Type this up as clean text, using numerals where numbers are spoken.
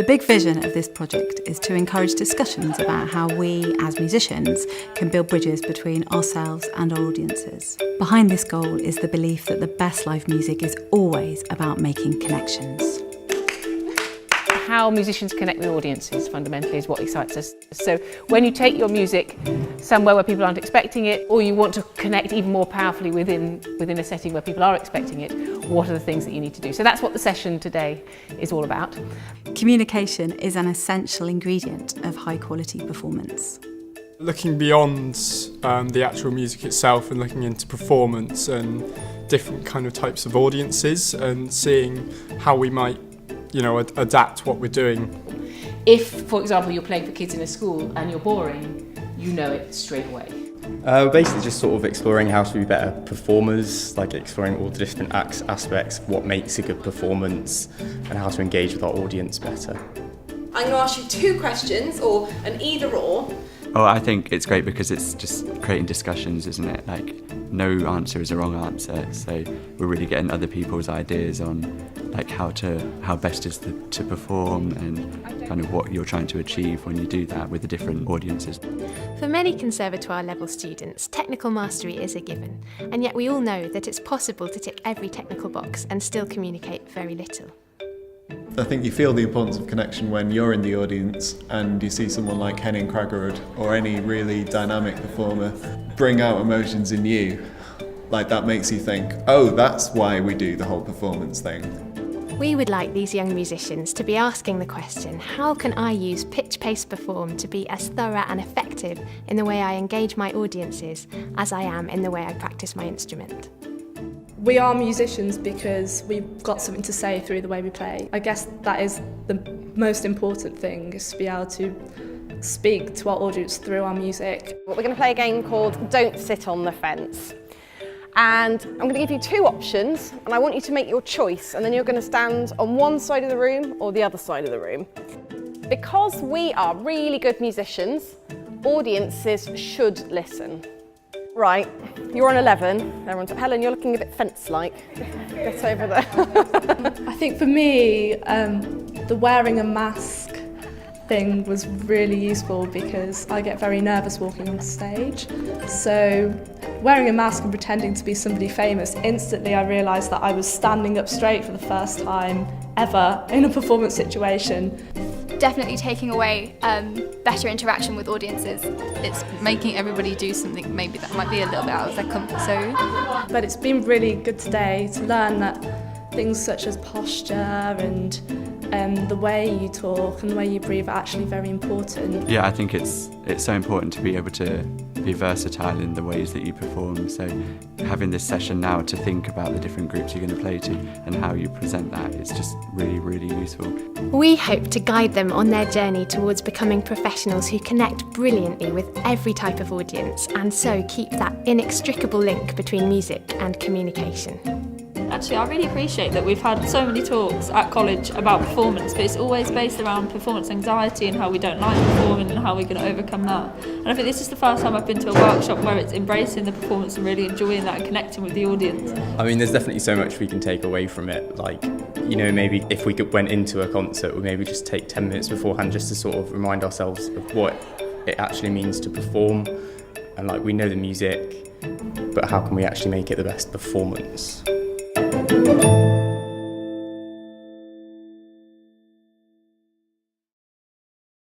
The big vision of this project is to encourage discussions about how we, as musicians, can build bridges between ourselves and our audiences. Behind this goal is the belief that the best live music is always about making connections. How musicians connect with audiences fundamentally is what excites us. So when you take your music somewhere where people aren't expecting it, or you want to connect even more powerfully within a setting where people are expecting it, what are the things that you need to do? So that's what the session today is all about. Communication is an essential ingredient of high quality performance. Looking beyond the actual music itself and looking into performance and different kind of types of audiences and seeing how we might adapt what we're doing. If, for example, you're playing for kids in a school and you're boring, you know it straight away. Basically just sort of exploring how to be better performers, like exploring all the different aspects of what makes a good performance and how to engage with our audience better. I'm going to ask you two questions, or an either or. Oh, I think it's great because it's just creating discussions, isn't it? Like, no answer is a wrong answer, so we're really getting other people's ideas on like how best is to perform and kind of what you're trying to achieve when you do that with the different audiences. For many Conservatoire level students, technical mastery is a given, and yet we all know that it's possible to tick every technical box and still communicate very little. I think you feel the importance of connection when you're in the audience and you see someone like Henning Kragerud or any really dynamic performer bring out emotions in you. Like, that makes you think, oh, that's why we do the whole performance thing. We would like these young musicians to be asking the question, how can I use Pitch Pace Perform to be as thorough and effective in the way I engage my audiences as I am in the way I practice my instrument? We are musicians because we've got something to say through the way we play. I guess that is the most important thing, is to be able to speak to our audience through our music. We're going to play a game called Don't Sit on the Fence. And I'm going to give you two options, and I want you to make your choice, and then you're going to stand on one side of the room or the other side of the room. Because we are really good musicians, audiences should listen. Right, you're on 11. Helen, you're looking a bit fence-like. Get over there. I think for me, the wearing a mask thing was really useful because I get very nervous walking on stage. So wearing a mask and pretending to be somebody famous, instantly I realised that I was standing up straight for the first time ever in a performance situation. Definitely taking away better interaction with audiences. It's making everybody do something maybe that might be a little bit out of their comfort zone. But it's been really good today to learn that things such as posture and the way you talk and the way you breathe are actually very important. Yeah, I think it's so important to be able to be versatile in the ways that you perform. So having this session now to think about the different groups you're going to play to and how you present that is just really, really useful. We hope to guide them on their journey towards becoming professionals who connect brilliantly with every type of audience and so keep that inextricable link between music and communication. Actually, I really appreciate that we've had so many talks at college about performance, but it's always based around performance anxiety and how we don't like performing and how we're going to overcome that. And I think this is the first time I've been to a workshop where it's embracing the performance and really enjoying that and connecting with the audience. I mean, there's definitely so much we can take away from it. Like, maybe if we went into a concert, we maybe just take 10 minutes beforehand just to sort of remind ourselves of what it actually means to perform. And like, we know the music, but how can we actually make it the best performance? Thank you.